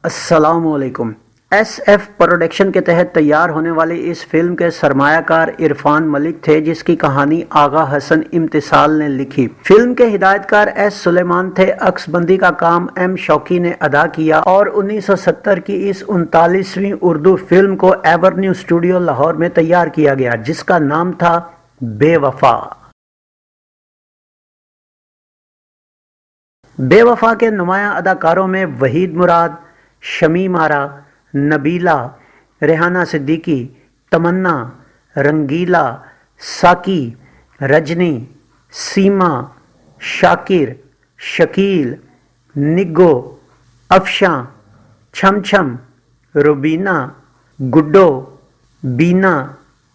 अस्सलाम वालेकुम। SF production के तहत तैयार होने वाली इस फिल्म के सरमायाकार इरफान मलिक थे, जिसकी कहानी आगा हसन इम्तिसाल ने लिखी। फिल्म के हिदायतकार S सुलेमान थे। अक्सबंदी का काम M शौकी ने अदा किया और 1970 की इस 39वीं उर्दू फिल्म को एवरन्यू स्टूडियो लाहौर में तैयार किया गया, जिसका नाम था बेवफा। बेवफा के नुमायां अदाकारों में वहीद मुराद, शमीम आरा, नबीला, रेहाना सिद्दीकी, तमन्ना, रंगीला, साकी, रजनी, सीमा, शाकिर, शकील, निग्गो, अफशां, छमछम, रुबीना, गुड्डो, बीना,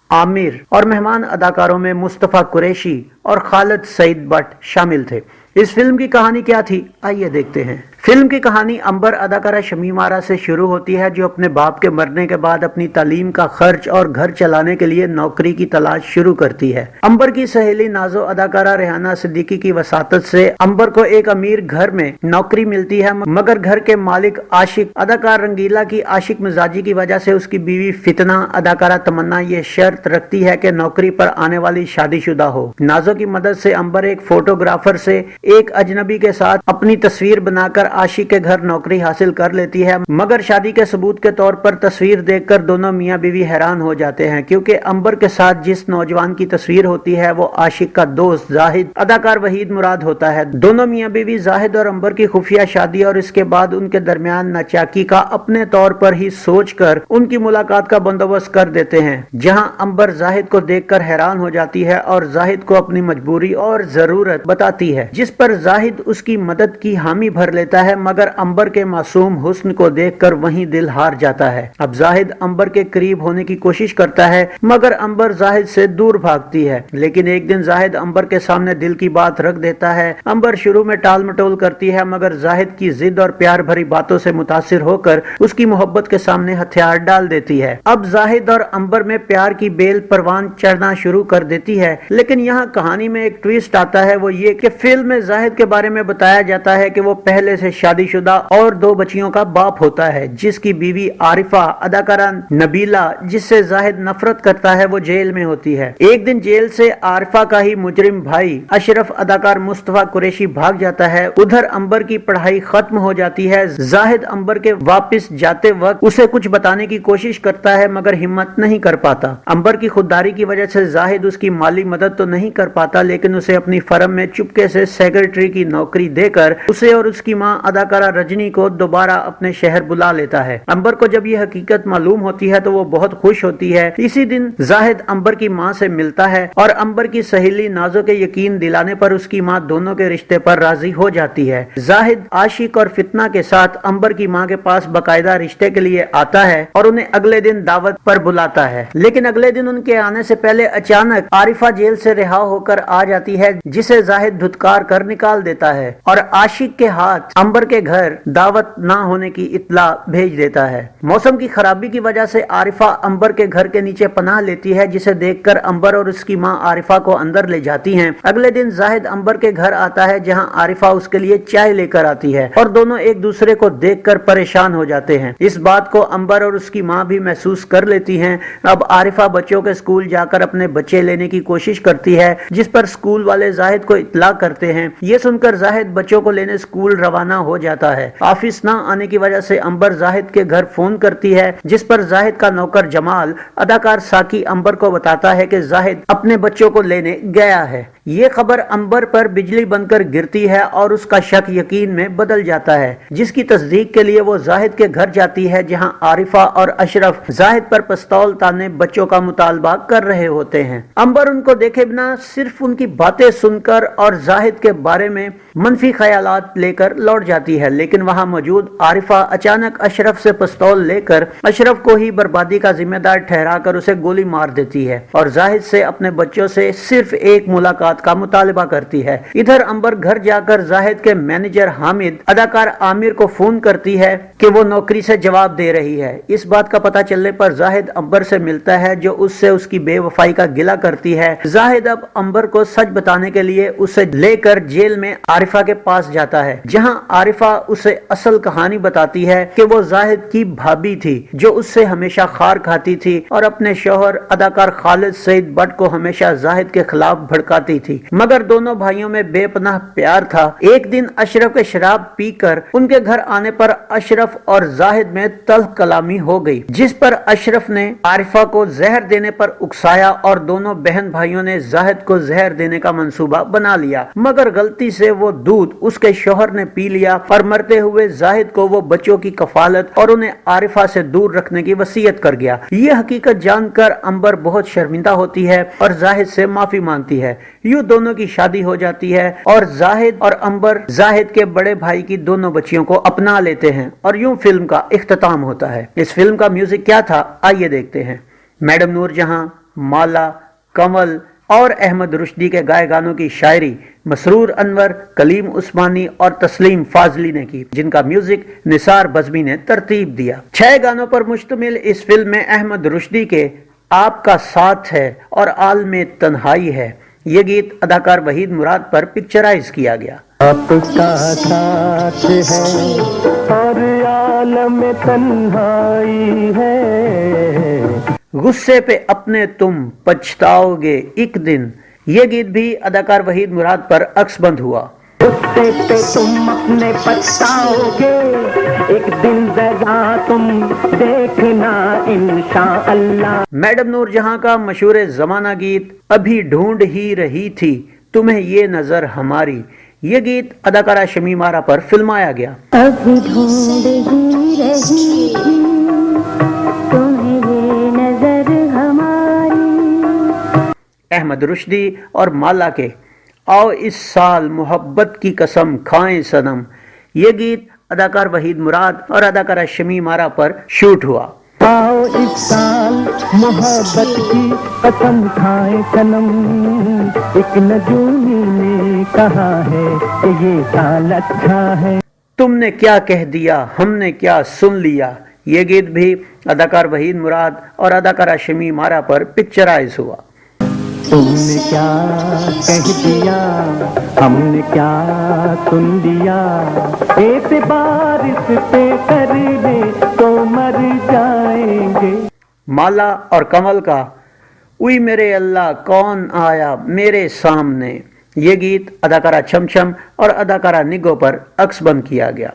आमिर और मेहमान अदाकारों में मुस्तफ़ा कुरैशी और खालिद सईद बट शामिल थे। इस फिल्म की कहानी क्या थी, आइए देखते हैं। फिल्म की कहानी अंबर अदाकारा शमीम आरा से शुरू होती है, जो अपने बाप के मरने के बाद अपनी तालीम का खर्च और घर चलाने के लिए नौकरी की तलाश शुरू करती है। अंबर की सहेली नाजो अदाकारा रेहाना सिद्दीकी की वसातत से अंबर को एक अमीर घर में नौकरी मिलती है, मगर घर के मालिक आशिक अदाकार रंगीला की आशिक मिजाजी की वजह से उसकी बीवी फितना अदाकारा तमन्ना ये शर्त रखती है कि नौकरी पर आने वाली शादीशुदा हो। नाजो की मदद से अंबर एक फोटोग्राफर से एक अजनबी के साथ अपनी तस्वीर बनाकर आशिक के घर नौकरी हासिल कर लेती है, मगर शादी के सबूत के तौर पर तस्वीर देखकर दोनों मियां बीवी हैरान हो जाते हैं, क्योंकि अंबर के साथ जिस नौजवान की तस्वीर होती है वो आशिक का दोस्त जाहिद अदाकार वहीद मुराद होता है। दोनों मियां बीवी जाहिद और अंबर की खुफिया शादी और इसके बाद उनके दरमियान नाचाकी का अपने तौर पर ही सोचकर उनकी मुलाकात का बंदोबस्त कर देते हैं, जहां अंबर जाहिद को देखकर हैरान हो जाती है और जाहिद को अपनी मजबूरी और जरूरत बताती है, जिस पर जाहिद उसकी मदद की हामी भर लेता है, मगर अंबर के मासूम हुस्न को देखकर वहीं दिल हार जाता है। अब जाहिद अंबर के करीब होने की कोशिश करता है, मगर अंबर जाहिद से दूर भागती है। लेकिन एक दिन जाहिद अंबर के सामने दिल की बात रख देता है। अंबर शुरू में टाल मटोल करती है, मगर जाहिद की जिद और प्यार भरी बातों से मुतासिर होकर उसकी मोहब्बत के सामने हथियार डाल देती है। अब जाहिद और अंबर में प्यार की बेल परवान चढ़ना शुरू कर देती है। लेकिन यहाँ कहानी में एक ट्विस्ट आता है, वो ये कि फिल्म में जाहिद के बारे में बताया जाता है कि वो पहले से शादीशुदा और 2 बच्चियों का बाप होता है, जिसकी बीवी आरिफा अदाकारा नबीला, जिससे जाहिद नफरत करता है, वो जेल में होती है। एक दिन जेल से आरिफा का ही मुजरिम भाई अशरफ अदाकार मुस्तफा कुरैशी भाग जाता है। उधर अंबर की पढ़ाई खत्म हो जाती है। जाहिद अंबर के वापस जाते वक्त उसे कुछ बताने की कोशिश करता है, मगर हिम्मत नहीं कर पाता। अंबर की खुददारी की वजह से जाहिद उसकी माली मदद तो नहीं कर पाता, लेकिन उसे अपनी फर्म में चुपके से सेक्रेटरी की नौकरी देकर उसे और उसकी मां अदाकारा रजनी को दोबारा अपने शहर बुला लेता है। अंबर को जब यह हकीकत मालूम होती है तो वो बहुत खुश होती है। इसी दिन जाहिद अंबर की मां से मिलता है और अंबर की सहेली नाजो के यकीन दिलाने पर उसकी मां दोनों के रिश्ते पर राजी हो जाती है। जाहिद आशिक और फितना के साथ अंबर की मां के पास बाकायदा रिश्ते के लिए आता है और उन्हें अगले दिन दावत पर बुलाता है। लेकिन अगले दिन उनके आने से पहले अचानक आरिफा जेल से रिहा होकर आ जाती है, जिसे जाहिद धुतकार कर निकाल देता है और आशिक के हाथ अंबर के घर दावत ना होने की इत्तला भेज देता है। मौसम की खराबी की वजह से आरिफा अंबर के घर के नीचे पनाह लेती है, जिसे देखकर अंबर और उसकी मां आरिफा को अंदर ले जाती हैं। अगले दिन जाहिद अंबर के घर आता है, जहां आरिफा उसके लिए चाय लेकर आती है और दोनों एक दूसरे को देखकर परेशान हो जाते हैं। इस बात को अंबर और उसकी मां भी महसूस कर लेती हैं। अब आरिफा बच्चों के स्कूल जाकर अपने बच्चे लेने की कोशिश करती है, जिस पर स्कूल वाले जाहिद को इत्तला करते हैं। ये सुनकर जाहिद बच्चों को लेने स्कूल रवाना हो जाता है। ऑफिस ना आने की वजह से अंबर जाहिद के घर फोन करती है, जिस पर जाहिद का नौकर जमाल अदाकार साकी अंबर को बताता है कि जाहिद अपने बच्चों को लेने गया है। ये खबर अंबर पर बिजली बनकर गिरती है और उसका शक यकीन में बदल जाता है, जिसकी तस्दीक के लिए वो जाहिद के घर जाती है, जहां आरिफा और अशरफ जाहिद पर पिस्तौल ताने बच्चों का मुतालबा कर रहे होते हैं। अंबर उनको देखे बिना सिर्फ उनकी बातें सुनकर और जाहिद के बारे में मनफी ख्यालात लेकर लौट जाती है, लेकिन वहां मौजूद आरिफा अचानक अशरफ से पिस्तौल लेकर अशरफ को ही बर्बादी का जिम्मेदार ठहराकर उसे गोली मार देती है और जाहिद से अपने बच्चों से सिर्फ एक मुलाकात तफसीलात का मुतालबा करती है। इधर अंबर घर जाकर जाहिद के मैनेजर हामिद अदाकार आमिर को फोन करती है कि वो नौकरी से जवाब दे रही है। इस बात का पता चलने पर जाहिद अंबर से मिलता है जो उससे उसकी बेवफाई का गिला करती है। जाहिद अब अंबर को सच बताने के लिए उसे लेकर जेल में आरिफा के पास जाता है, जहां आरिफा उसे असल कहानी बताती है कि वो जाहिद की भाभी थी जो उससे हमेशा खार खाती थी और अपने शौहर अदाकार खालिद सईद बट को हमेशा जाहिद के खिलाफ भड़काती थी। मगर दोनों भाइयों में बेपनाह प्यार था। एक दिन अशरफ के शराब पीकर उनके घर आने पर अशरफ और जाहिद में तल्ख कलामी हो गई, जिस पर अशरफ ने आरिफा को जहर देने पर उकसाया और दोनों बहन भाइयों ने जाहिद को जहर देने का मंसूबा बना लिया। मगर गलती से वो दूध उसके शौहर ने पी लिया और मरते हुए जाहिद को वो बच्चों की कफालत और उन्हें आरिफा से दूर रखने की वसीयत कर गया। ये हकीकत जानकर अंबर बहुत शर्मिंदा होती है और जाहिद से माफी मांगती है। यूं दोनों की शादी हो जाती है और जाहिद और अंबर जाहिद के बड़े भाई की दोनों बच्चियों को अपना लेते हैं और यूं फिल्म का इख्तिताम होता है। इस फिल्म का म्यूजिक क्या था, आइए देखते हैं। मैडम नूरजहां, माला, कमल और अहमद रुश्दी के गाए गानों की शायरी मसरूर अनवर, कलीम उस्मानी और तस्लीम फाजली ने की, जिनका म्यूजिक निसार बज़मी ने तरतीब दिया। 6 गानों पर मुश्तमिल इस फिल्म में अहमद रुश्दी के आपका साथ है और आलमे तन्हाई है ये गीत अदाकार वहीद मुराद पर पिक्चराइज किया गया। आपका साथ है और आलमे तन्हाई है, गुस्से पे अपने तुम पछताओगे एक दिन, ये गीत भी अदाकार वहीद मुराद पर अक्सबंद हुआ। गुस्से पे तुम अपने पछताओगे एक दिन, जरा तुम देखना इंशाअल्लाह। मैडम नूरजहां का मशहूर जमाना गीत अभी ढूंढ ही रही थी तुम्हें ये नजर हमारी, ये गीत अदाकारा शमीम आरा पर फिल्माया गया। अभी ढूंढ ही रही थी तुम्हें ये नजर हमारी। अहमद रुश्दी और माला के आओ इस साल मोहब्बत की कसम खाएं सनम, ये गीत अदाकार वहीद मुराद और अदाकारा शमीम आरा पर शूट हुआ। आओ इस साल मोहब्बत की कसम खाए सनम, एक नजूमी ने कहा है कि ये साल अच्छा है, तुमने क्या कह दिया हमने क्या सुन लिया, ये गीत भी अदाकार वहीद मुराद और अदाकारा शमीम आरा पर पिक्चराइज हुआ। तुमने क्या कह दिया हमने क्या सुन लिया, एतबार इस पे कर ले तो मर जाएंगे। माला और कमल का उई मेरे अल्लाह कौन आया मेरे सामने, ये गीत अदाकारा छमछम और अदाकारा निगो पर अक्सबंद किया गया।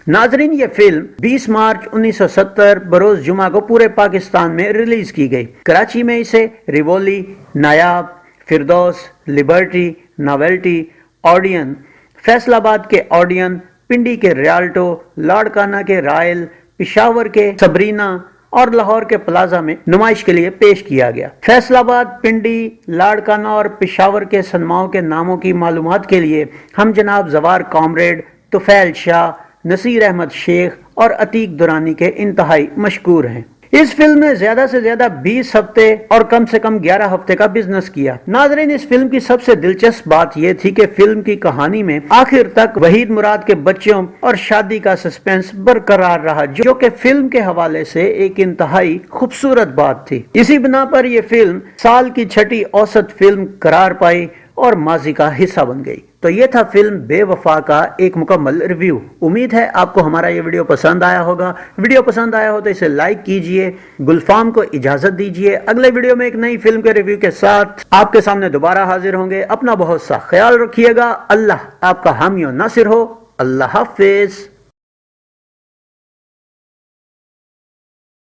नाजरीन, ये फिल्म 20 मार्च 1970 बरोज जुमा को पूरे पाकिस्तान में रिलीज की गई। कराची में इसे रिवोली, नायाब, फिरदौस, लिबर्टी, नोवेल्टी, ऑडियन, फैसलाबाद के ऑडियन, पिंडी के रियाल्टो, लाड़काना के रायल, पिशावर के सबरीना और लाहौर के प्लाजा में नुमाइश के लिए पेश किया गया। फैसलाबाद, पिंडी, लाड़काना और पिशावर के सनमाओं के नामों की मालूमात के लिए हम जनाब जवार कॉमरेड, तुफैल शाह, नसीर अहमद शेख और अतीक दुरानी के इंतहाई मशकूर हैं। इस फिल्म ने ज्यादा से ज्यादा 20 हफ्ते और कम से कम 11 हफ्ते का बिजनेस किया। नाजरीन, इस फिल्म की सबसे दिलचस्प बात यह थी कि फिल्म की कहानी में आखिर तक वहीद मुराद के बच्चों और शादी का सस्पेंस बरकरार रहा, जो कि फिल्म के हवाले से एक इंतहाई खूबसूरत बात थी। इसी बिना पर यह फिल्म साल की 6ठी औसत फिल्म करार पाई और माजी का हिस्सा बन गई। तो ये था फिल्म बेवफा का एक मुकम्मल रिव्यू। उम्मीद है आपको हमारा ये वीडियो पसंद आया होगा। वीडियो पसंद आया हो तो इसे लाइक कीजिए। गुलफाम को इजाजत दीजिए। अगले वीडियो में एक नई फिल्म के रिव्यू के साथ आपके सामने दोबारा हाजिर होंगे। अपना बहुत सा ख्याल रखिएगा। अल्लाह आपका हामी और नासिर हो। अल्लाह हाफिज।